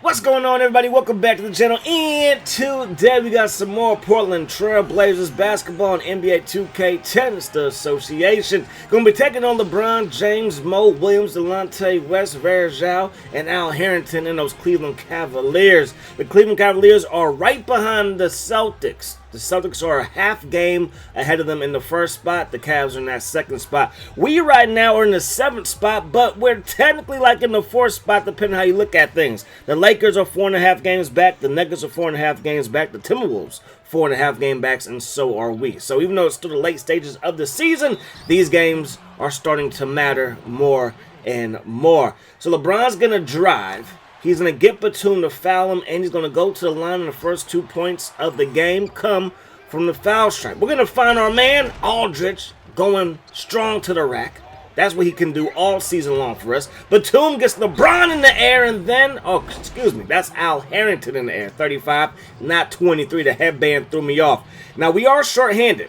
What's going on, everybody? Welcome back to the channel. And today we got some more Portland Trailblazers basketball and NBA 2K10. It's the association. Going to be taking on LeBron James, Mo Williams, Delonte West, Verjao, and Al Harrington in those Cleveland Cavaliers. The Cleveland Cavaliers are right behind the Celtics. The Celtics are a half game ahead of them in the first spot. The Cavs are in that second spot. We right now are in the seventh spot, but we're technically like in the fourth spot depending on how you look at things. The Lakers are 4.5 games back. The Nuggets are 4.5 games back. The Timberwolves 4.5 game backs, and so are we. So even though it's still the late stages of the season, these games are starting to matter more and more. So LeBron's going to drive. He's going to get Batum to foul him, and he's going to go to the line in the first 2 points of the game come from the foul stripe. We're going to find our man, Aldridge, going strong to the rack. That's what he can do all season long for us. Batum gets LeBron in the air, and then, that's Al Harrington in the air. 35, not 23. The headband threw me off. Now, we are shorthanded.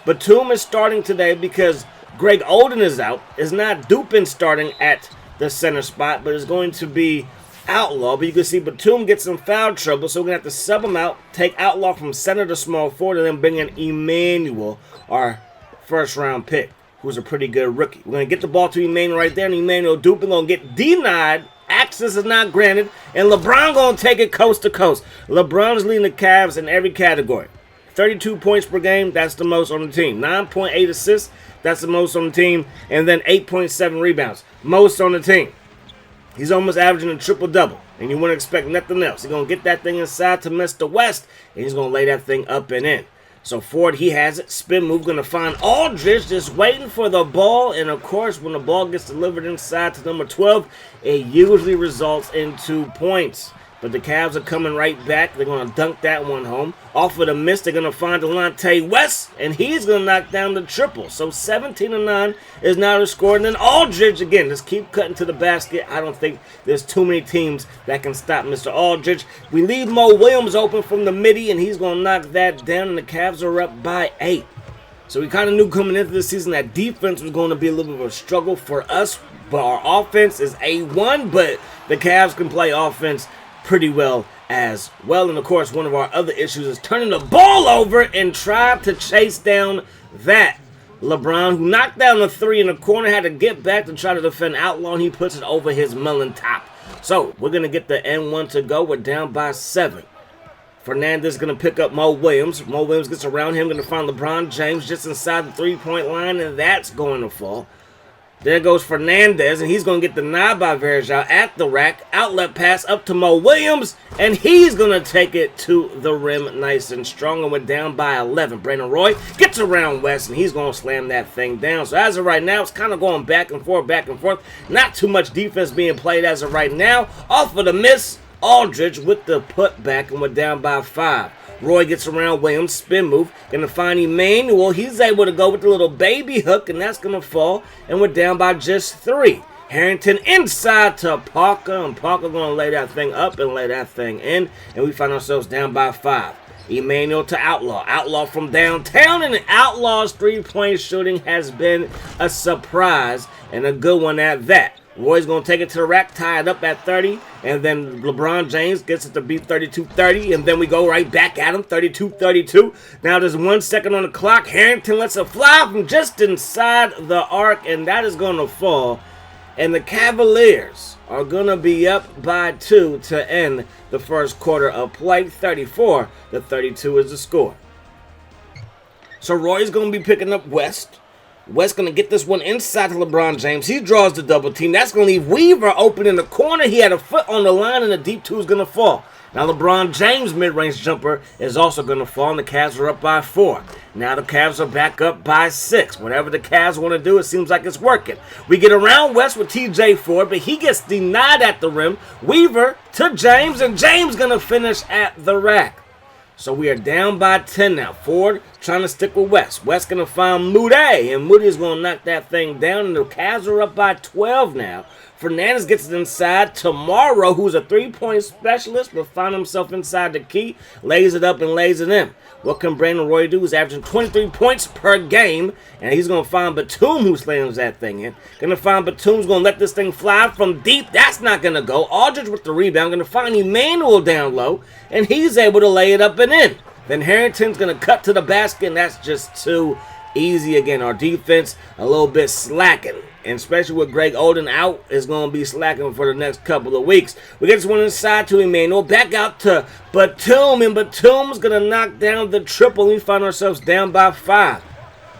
Batum is starting today because Greg Oden is out. It's not Dupin starting at the center spot, but it's going to be Outlaw, but you can see Batum gets some foul trouble, so we're going to have to sub him out, take Outlaw from center to small forward, and then bring in Emmanuel, our first-round pick, who's a pretty good rookie. We're going to get the ball to Emmanuel right there, and Emmanuel Dupin going to get denied. Access is not granted, and LeBron going to take it coast to coast. LeBron is leading the Cavs in every category. 32 points per game, that's the most on the team. 9.8 assists, that's the most on the team, and then 8.7 rebounds, most on the team. He's almost averaging a triple-double, and you wouldn't expect nothing else. He's going to get that thing inside to Mr. West, and he's going to lay that thing up and in. So Ford, he has it. Spin move, going to find Aldridge, just waiting for the ball. And, of course, when the ball gets delivered inside to number 12, it usually results in 2 points. But the Cavs are coming right back. They're going to dunk that one home. Off of the miss, they're going to find Delonte West, and he's going to knock down the triple. So 17-9 is now the score. And then Aldridge, again, just keep cutting to the basket. I don't think there's too many teams that can stop Mr. Aldridge. We leave Mo Williams open from the midi, and he's going to knock that down, and the Cavs are up by 8. So we kind of knew coming into the season that defense was going to be a little bit of a struggle for us, but our offense is A1, but the Cavs can play offense pretty well as well. And of course, one of our other issues is turning the ball over and try to chase down that LeBron, who knocked down the three in the corner, had to get back to try to defend Outlaw, and he puts it over his melon top. So we're going to get the N1 to go. We're down by 7. Fernandez is going to pick up Mo Williams. Mo Williams gets around him, going to find LeBron James just inside the three-point line, and that's going to fall. There goes Fernandez, and he's going to get denied by Verjao at the rack. Outlet pass up to Mo Williams, and he's going to take it to the rim nice and strong, and we're down by 11. Brandon Roy gets around West, and he's going to slam that thing down. So as of right now, it's kind of going back and forth, back and forth. Not too much defense being played as of right now. Off of the miss, Aldridge with the putback, and we're down by 5. Roy gets around Williams, spin move, going to find Emmanuel. He's able to go with the little baby hook, and that's going to fall, and we're down by just 3. Harrington inside to Parker, and Parker going to lay that thing up and lay that thing in, and we find ourselves down by 5. Emmanuel to Outlaw. Outlaw from downtown, and Outlaw's three-point shooting has been a surprise, and a good one at that. Roy's going to take it to the rack, tie it up at 30, and then LeBron James gets it to be 32-30, and then we go right back at him, 32-32. Now there's 1 second on the clock. Harrington lets it fly from just inside the arc, and that is going to fall. And the Cavaliers are going to be up by 2 to end the first quarter of play. 34-32 is the score. So Roy's going to be picking up West. West going to get this one inside to LeBron James. He draws the double team. That's going to leave Weaver open in the corner. He had a foot on the line, and the deep 2 is going to fall. Now LeBron James' mid-range jumper is also going to fall, and the Cavs are up by 4. Now the Cavs are back up by 6. Whatever the Cavs want to do, it seems like it's working. We get around West with TJ Ford, but he gets denied at the rim. Weaver to James, and James going to finish at the rack. So we are down by 10 now. Ford trying to stick with West. West going to find Moody, and Moody's going to knock that thing down, and the Cavs are up by 12 now. Fernandez gets it inside. Tomorrow, who's a three-point specialist, but found himself inside the key, lays it up and lays it in. What can Brandon Roy do? He's averaging 23 points per game, and he's going to find Batum, who slams that thing in. Going to find Batum's going to let this thing fly from deep. That's not going to go. Aldridge with the rebound. Going to find Emmanuel down low, and he's able to lay it up and in. Then Harrington's going to cut to the basket, and that's just too easy again. Our defense a little bit slacking. And especially with Greg Oden out, is going to be slacking for the next couple of weeks. We get this one inside to Emmanuel. Back out to Batum. And Batum's going to knock down the triple. We find ourselves down by 5.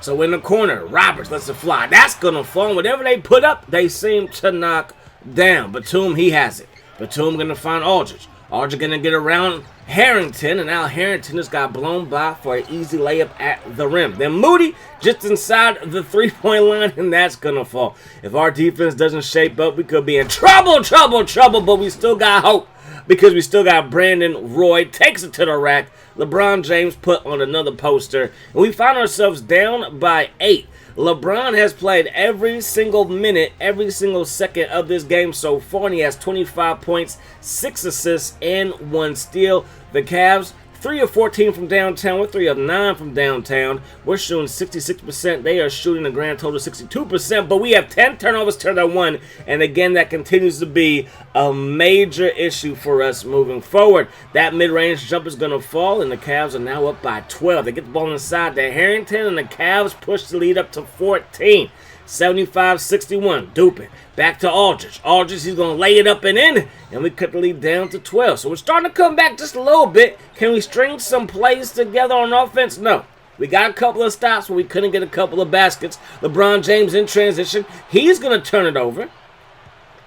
So in the corner, Roberts lets it fly. That's going to fall. Whatever they put up, they seem to knock down. Batum, he has it. Batum going to find Aldridge. Aldridge going to get around Harrington, and now Harrington just got blown by for an easy layup at the rim. Then Moody just inside the three-point line, and that's going to fall. If our defense doesn't shape up, we could be in trouble, but we still got hope because we still got Brandon Roy. Takes it to the rack. LeBron James put on another poster, and we find ourselves down by 8. LeBron has played every single minute, every single second of this game so far, and he has 25 points, 6 assists, and 1 steal. The Cavs, 3 of 14 from downtown. We're 3 of 9 from downtown. We're shooting 66%. They are shooting a grand total of 62%, but we have 10 turnovers to their 1, and again, that continues to be a major issue for us moving forward. That mid-range jump is going to fall, and the Cavs are now up by 12. They get the ball inside to Harrington, and the Cavs push the lead up to 14. 75-61. Dupin. Back to Aldridge. Aldridge, he's going to lay it up and in, and we cut the lead down to 12. So we're starting to come back just a little bit. Can we string some plays together on offense? No. We got a couple of stops, but we couldn't get a couple of baskets. LeBron James in transition. He's going to turn it over.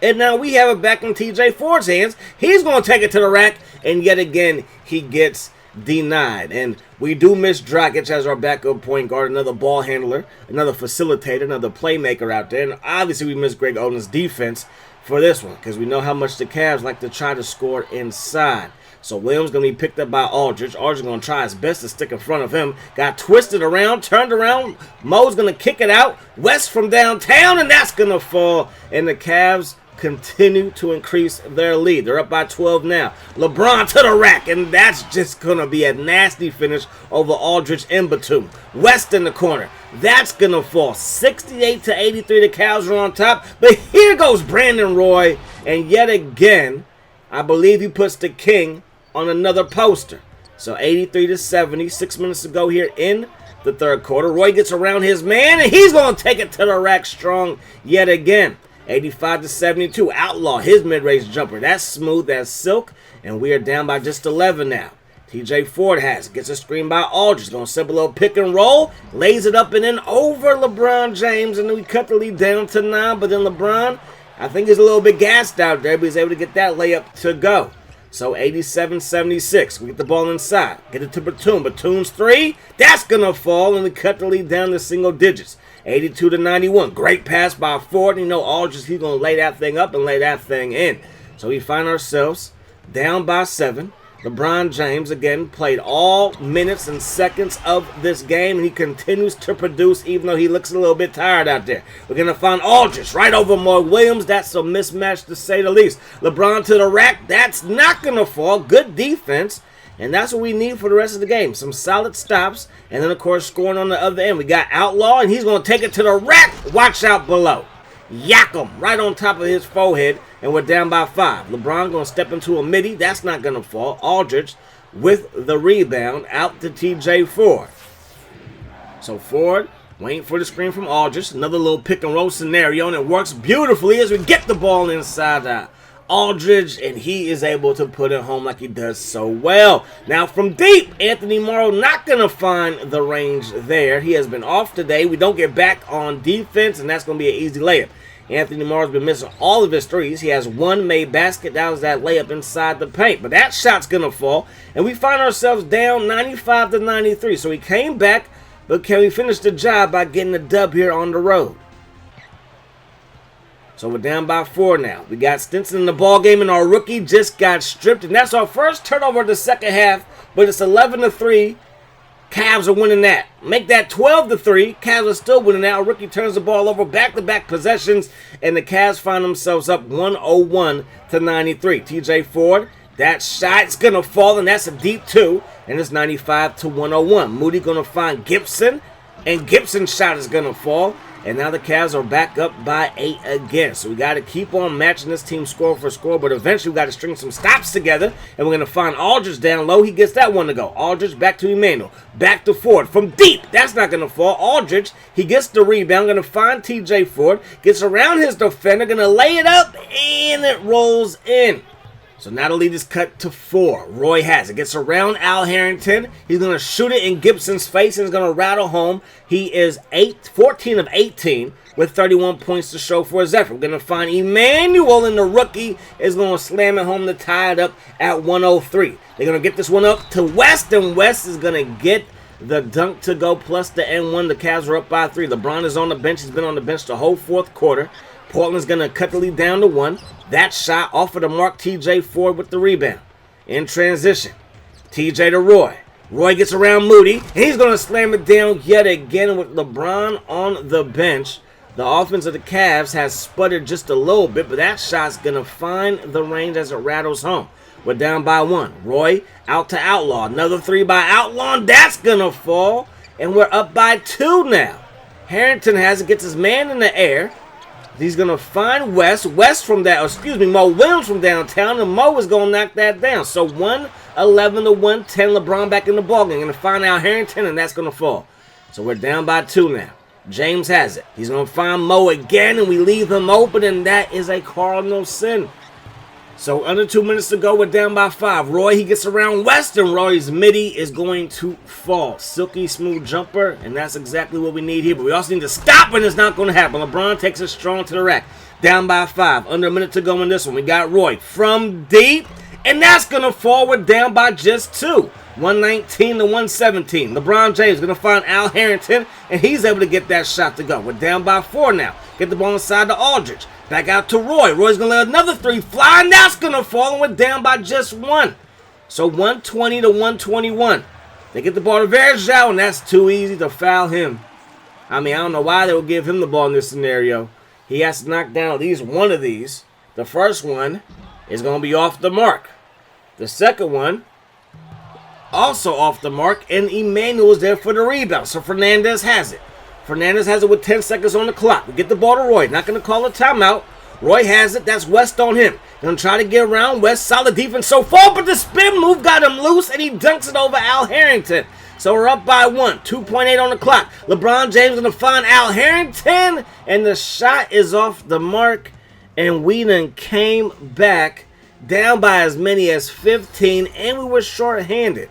And now we have it back in TJ Ford's hands. He's going to take it to the rack, and yet again, he gets denied. And we do miss Dragic as our backup point guard, another ball handler, another facilitator, another playmaker out there. And obviously we miss Greg Oden's defense for this one because we know how much the Cavs like to try to score inside. So Williams going to be picked up by Aldridge. Aldridge going to try his best to stick in front of him. Got twisted around, turned around. Mo's going to kick it out. West from downtown, and that's going to fall. And the Cavs continue to increase their lead. They're up by 12 now. LeBron to the rack, and that's just going to be a nasty finish over Aldridge and Batum. West in the corner. That's going to fall. 68-83, the Cavs are on top. But here goes Brandon Roy, and yet again, I believe he puts the king on another poster. So 83-70, 6 minutes to go here in the third quarter. Roy gets around his man, and he's going to take it to the rack strong yet again. 85-72. Outlaw his mid-range jumper. That's smooth as silk, and we are down by just 11 now. TJ Ford has it. Gets a screen by Aldridge. Going to set a little pick and roll. Lays it up and in over LeBron James, and then we cut the lead down to 9. But then LeBron, I think he's a little bit gassed out there, but he's able to get that layup to go. So 87-76. We get the ball inside. Get it to Batum. Batum's 3. That's going to fall, and we cut the lead down to single digits. 82-91. Great pass by Ford. You know, Aldridge, he's going to lay that thing up and lay that thing in. So we find ourselves down by 7. LeBron James, again, played all minutes and seconds of this game, and he continues to produce even though he looks a little bit tired out there. We're going to find Aldridge right over Mark Williams. That's a mismatch to say the least. LeBron to the rack. That's not going to fall. Good defense. And that's what we need for the rest of the game. Some solid stops. And then, of course, scoring on the other end. We got Outlaw, and he's going to take it to the rack. Watch out below. Yak him right on top of his forehead. And we're down by 5. LeBron going to step into a midi. That's not going to fall. Aldridge with the rebound out to TJ Ford. So Ford waiting for the screen from Aldridge. Another little pick and roll scenario. And it works beautifully as we get the ball inside Aldridge, and he is able to put it home like he does so well. Now from deep, Anthony Morrow not going to find the range there. He has been off today. We don't get back on defense, and that's going to be an easy layup. Anthony Morrow's been missing all of his threes. He has one made basket. That was that layup inside the paint. But that shot's going to fall, and we find ourselves down 95-93. So he came back, but can we finish the job by getting the dub here on the road? So we're down by 4 now. We got Stinson in the ball game, and our rookie just got stripped. And that's our first turnover of the second half, but it's 11-3 Cavs are winning that. Make that 12-3. Cavs are still winning that. Rookie turns the ball over, back-to-back possessions, and the Cavs find themselves up 101-93. TJ Ford, that shot's going to fall, and that's a deep 2, and it's 95-101. Moody going to find Gibson, and Gibson's shot is going to fall. And now the Cavs are back up by 8 again. So we got to keep on matching this team score for score. But eventually we got to string some stops together. And we're going to find Aldridge down low. He gets that one to go. Aldridge back to Emmanuel. Back to Ford. From deep. That's not going to fall. Aldridge, he gets the rebound. Going to find TJ Ford. Gets around his defender. Going to lay it up. And it rolls in. So now the lead is cut to 4. Roy has it. Gets around Al Harrington. He's going to shoot it in Gibson's face and is going to rattle home. He is 14 of 18 with 31 points to show for his effort. We're going to find Emmanuel, and the rookie is going to slam it home to tie it up at 103. They're going to get this one up to West, and West is going to get the dunk to go plus the N1. The Cavs are up by 3. LeBron is on the bench. He's been on the bench the whole fourth quarter. Portland's going to cut the lead down to 1. That shot off of the mark. TJ Ford with the rebound. In transition. TJ to Roy. Roy gets around Moody, and he's going to slam it down yet again with LeBron on the bench. The offense of the Cavs has sputtered just a little bit, but that shot's going to find the range as it rattles home. We're down by 1. Roy out to Outlaw. Another 3 by Outlaw, and that's going to fall. And we're up by 2 now. Harrington has it, gets his man in the air. He's going to find West from that, Mo Williams from downtown, and Mo is going to knock that down. So 111-110, LeBron back in the ballgame. Going to find Al Harrington, and that's going to fall. So we're down by 2 now. James has it. He's going to find Mo again, and we leave him open, and that is a cardinal sin. So under 2 minutes to go, we're down by 5. Roy, he gets around West, and Roy's midi is going to fall. Silky smooth jumper, and that's exactly what we need here. But we also need to stop, and it's not going to happen. LeBron takes it strong to the rack. Down by 5. Under a minute to go in this one. We got Roy from deep, and that's going to fall. We're down by just 2. 119-117. LeBron James going to find Al Harrington, and he's able to get that shot to go. We're down by 4 now. Get the ball inside to Aldridge. Back out to Roy. Roy's going to let another 3 fly, and that's going to fall, and we're down by just 1. So 120-121. They get the ball to Verjao, and that's too easy to foul him. I mean, I don't know why they would give him the ball in this scenario. He has to knock down at least one of these. The first one is going to be off the mark. The second one, also off the mark, and Emmanuel is there for the rebound. So Fernandez has it. Fernandez has it with 10 seconds on the clock. We get the ball to Roy. Not going to call a timeout. Roy has it. That's West on him. Going to try to get around West. Solid defense so far, but the spin move got him loose, and he dunks it over Al Harrington. So we're up by 1. 2.8 on the clock. LeBron James going to find Al Harrington, and the shot is off the mark, and we then came back down by as many as 15, and we were short-handed.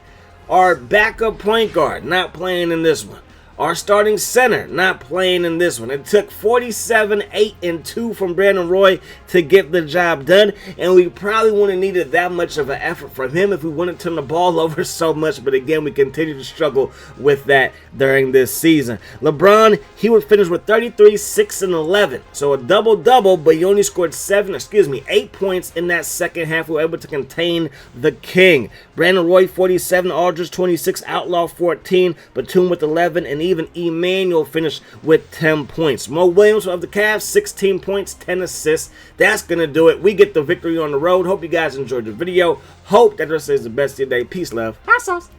Our backup point guard not playing in this one. Our starting center not playing in this one. It took 47, 8, and 2 from Brandon Roy to get the job done, and we probably wouldn't have needed that much of an effort from him if we wouldn't turn the ball over so much. But again, we continue to struggle with that during this season. LeBron, he would finish with 33, 6, and 11. So a double-double, but he only scored 8 points in that second half. We were able to contain the King. Brandon Roy, 47, Aldridge, 26, Outlaw, 14, Batum with 11, and even Emmanuel finished with 10 points. Mo Williams of the Cavs, 16 points, 10 assists. That's going to do it. We get the victory on the road. Hope you guys enjoyed the video. Hope that this is the best of your day. Peace, love. Hot sauce.